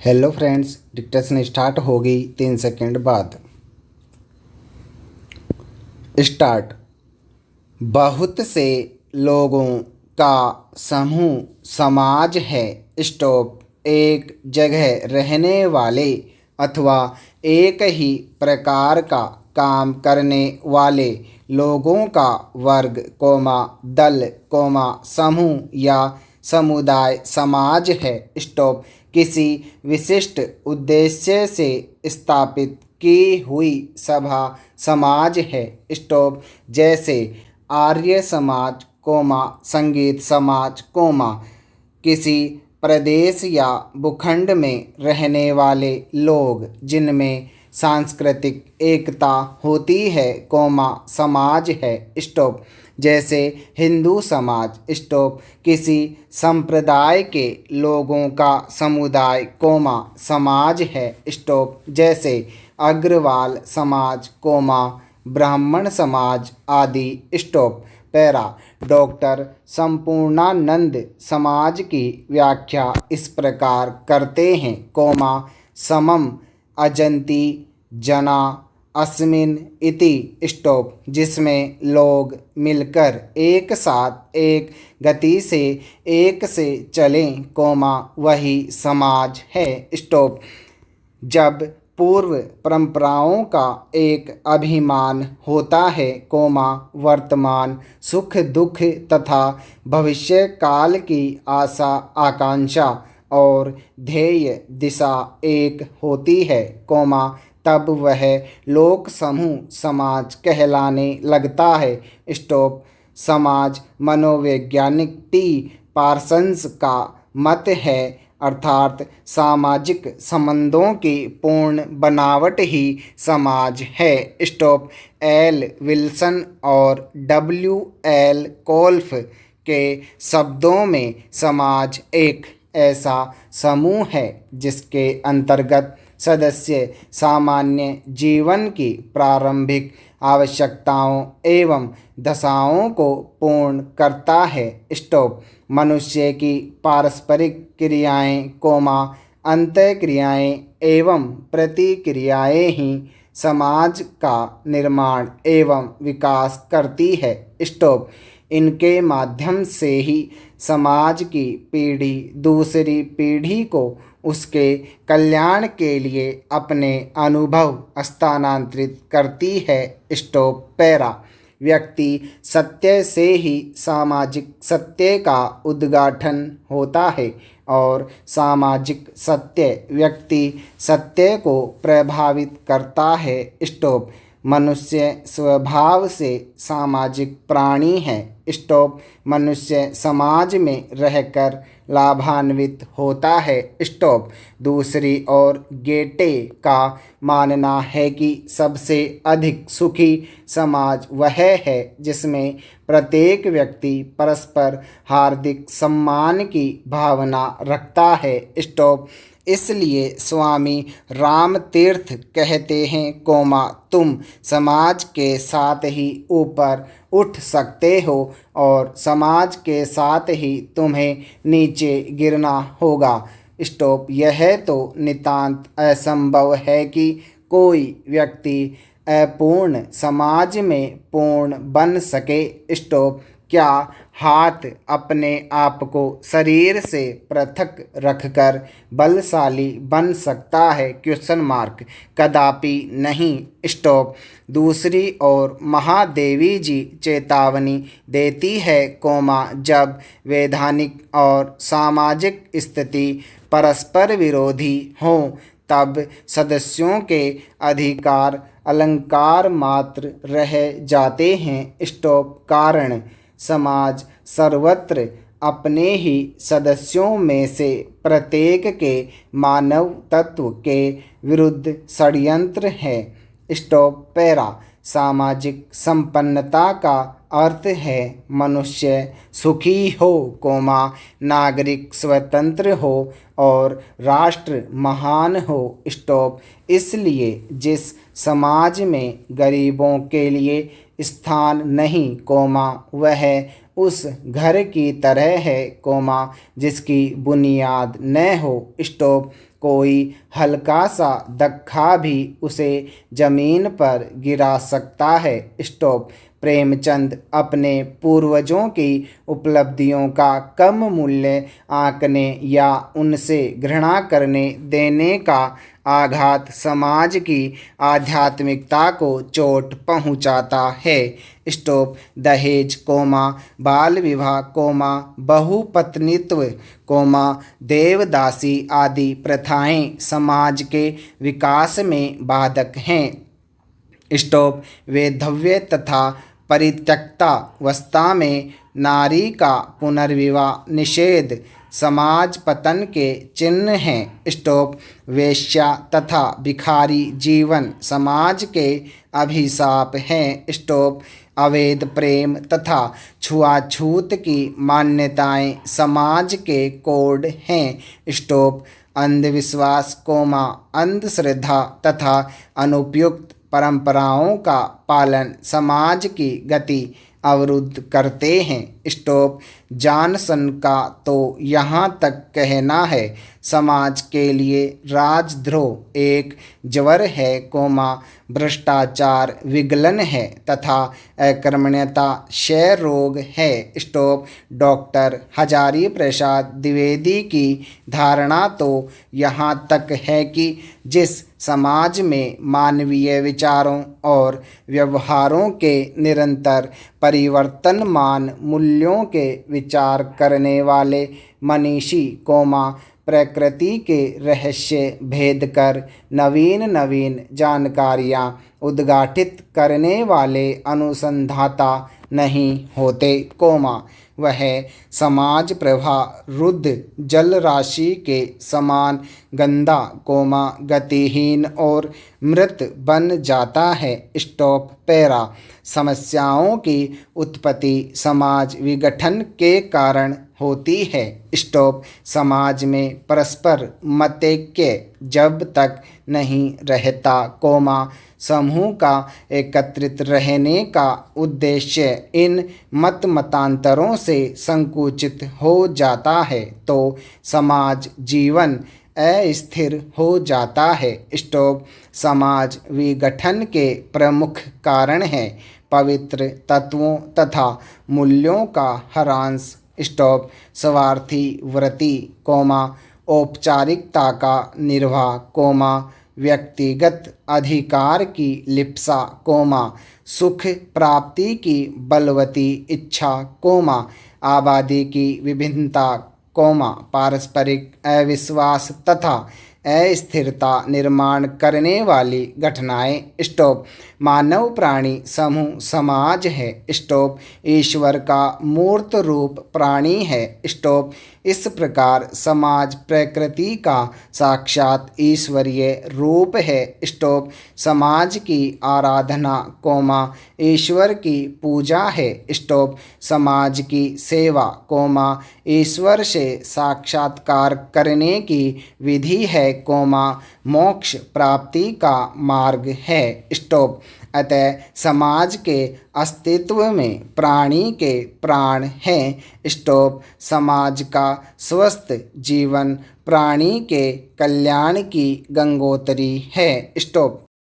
Hello friends, dictation start होगी 3 second बाद। Start. बहुत से लोगों का समूह समाज है। स्टॉप। एक जगह रहने वाले अथवा एक ही प्रकार का काम करने वाले लोगों का वर्ग दल समूह या समुदाय समाज है। स्टॉप। किसी विशिष्ट उद्देश्य से स्थापित की हुई सभा समाज है। स्टॉप। जैसे आर्य समाज संगीत समाज किसी प्रदेश या भूखंड में रहने वाले लोग जिनमें सांस्कृतिक एकता होती है समाज है। स्टॉप। जैसे हिंदू समाज। स्टॉप। किसी संप्रदाय के लोगों का समुदाय समाज है। स्टॉप। जैसे अग्रवाल समाज ब्राह्मण समाज आदि। स्टॉप। पैरा। डॉक्टर संपूर्णानंद समाज की व्याख्या इस प्रकार करते हैं समम अजंती जना अस्मिन इति। स्टॉप। जिसमें लोग मिलकर एक साथ एक गति से एक से चलें वही समाज है। स्टॉप। जब पूर्व परंपराओं का एक अभिमान होता है वर्तमान सुख दुख तथा भविष्य काल की आशा आकांक्षा और ध्येय दिशा एक होती है तब वह लोक समूह समाज कहलाने लगता है। स्टॉप। समाज मनोवैज्ञानिक टी पार्सन्स का मत है, अर्थात सामाजिक संबंधों की पूर्ण बनावट ही समाज है। स्टॉप। एल विल्सन और W.L. कोल्फ के शब्दों में समाज एक ऐसा समूह है जिसके अंतर्गत सदस्य सामान्य जीवन की प्रारंभिक आवश्यकताओं एवं दशाओं को पूर्ण करता है। स्टॉप। मनुष्य की पारस्परिक क्रियाएं अंतःक्रियाएं एवं प्रतिक्रियाएं ही समाज का निर्माण एवं विकास करती है। स्टॉप। इनके माध्यम से ही समाज की पीढ़ी दूसरी पीढ़ी को उसके कल्याण के लिए अपने अनुभव स्थानांतरित करती है। स्टॉप। पैरा। व्यक्ति सत्य से ही सामाजिक सत्य का उद्घाटन होता है और सामाजिक सत्य व्यक्ति सत्य को प्रभावित करता है। स्टॉप। मनुष्य स्वभाव से सामाजिक प्राणी है। स्टॉप। मनुष्य समाज में रहकर लाभान्वित होता है। स्टॉप। दूसरी ओर गेटे का मानना है कि सबसे अधिक सुखी समाज वह है जिसमें प्रत्येक व्यक्ति परस्पर हार्दिक सम्मान की भावना रखता है। स्टॉप। इसलिए स्वामी रामतीर्थ कहते हैं तुम समाज के साथ ही ऊपर उठ सकते हो और समाज के साथ ही तुम्हें नीचे गिरना होगा। स्टॉप। यह तो नितांत असंभव है कि कोई व्यक्ति अपूर्ण समाज में पूर्ण बन सके। स्टॉप। क्या हाथ अपने आप को शरीर से पृथक रखकर बलशाली बन सकता है? कदापि नहीं। स्टॉप। दूसरी ओर महादेवी जी चेतावनी देती है जब वैधानिक और सामाजिक स्थिति परस्पर विरोधी हों तब सदस्यों के अधिकार अलंकार मात्र रह जाते हैं। स्टॉप। कारण समाज सर्वत्र अपने ही सदस्यों में से प्रत्येक के मानव तत्व के विरुद्ध षड्यंत्र है। स्टॉप। पैरा। सामाजिक संपन्नता का अर्थ है मनुष्य सुखी हो नागरिक स्वतंत्र हो और राष्ट्र महान हो। स्टॉप। इसलिए जिस समाज में गरीबों के लिए स्थान नहीं वह उस घर की तरह है जिसकी बुनियाद न हो। स्टॉप। कोई हल्का सा धक्का भी उसे जमीन पर गिरा सकता है। स्टॉप। प्रेमचंद अपने पूर्वजों की उपलब्धियों का कम मूल्य आंकने या उनसे घृणा करने देने का आघात समाज की आध्यात्मिकता को चोट पहुंचाता है। स्टॉप। दहेज बाल विवाह बहुपत्नित्व देवदासी आदि प्रथाएं समाज के विकास में बाधक हैं। स्टॉप। वैधव्य तथा परित्यक्तावस्था में नारी का पुनर्विवाह निषेध समाज पतन के चिन्ह हैं। स्टॉप। वेश्या तथा भिखारी जीवन समाज के अभिशाप हैं। स्टॉप। अवैध प्रेम तथा छुआछूत की मान्यताएं समाज के कोड हैं। स्टॉप। अंधविश्वास अंधश्रद्धा तथा अनुपयुक्त परंपराओं का पालन समाज की गति अवरुद्ध करते हैं। स्टॉप। जॉनसन का तो यहाँ तक कहना है, समाज के लिए राजद्रोह एक जवर है भ्रष्टाचार विगलन है तथा अकर्मण्यता क्षय रोग है। स्टॉप। डॉक्टर हजारी प्रसाद द्विवेदी की धारणा तो यहाँ तक है कि जिस समाज में मानवीय विचारों और व्यवहारों के निरंतर परिवर्तनमान मूल्यों के विचार करने वाले मनीषी प्रकृति के रहस्य भेद कर नवीन नवीन जानकारियाँ उद्घाटित करने वाले अनुसंधाता नहीं होते वह समाज प्रवाह रुद्ध जल राशि के समान गंदा गतिहीन और मृत बन जाता है। स्टॉप। पैरा। समस्याओं की उत्पत्ति समाज विघटन के कारण होती है। स्टॉप। समाज में परस्पर मतैक्य जब तक नहीं रहता समूह का एकत्रित रहने का उद्देश्य इन मतांतरों से संकुचित हो जाता है तो समाज जीवन अस्थिर हो जाता है। स्टॉप। समाज विघटन के प्रमुख कारण है पवित्र तत्वों तथा मूल्यों का ह्रास। स्टॉप। स्वार्थी वृत्ति औपचारिकता का निर्वाह व्यक्तिगत अधिकार की लिप्सा सुख प्राप्ति की बलवती इच्छा आबादी की विभिन्नता पारस्परिक अविश्वास तथा अस्थिरता निर्माण करने वाली घटनाएं। स्टॉप। मानव प्राणी समूह समाज है। स्टॉप। ईश्वर का मूर्त रूप प्राणी है। स्टॉप। इस प्रकार समाज प्रकृति का साक्षात ईश्वरीय रूप है। स्टॉप। समाज की आराधना ईश्वर की पूजा है। स्टॉप। समाज की सेवा ईश्वर से साक्षात्कार करने की विधि है मोक्ष प्राप्ति का मार्ग है। स्टॉप। अतः समाज के अस्तित्व में प्राणी के प्राण हैं। स्टॉप। समाज का स्वस्थ जीवन प्राणी के कल्याण की गंगोत्री है। स्टॉप।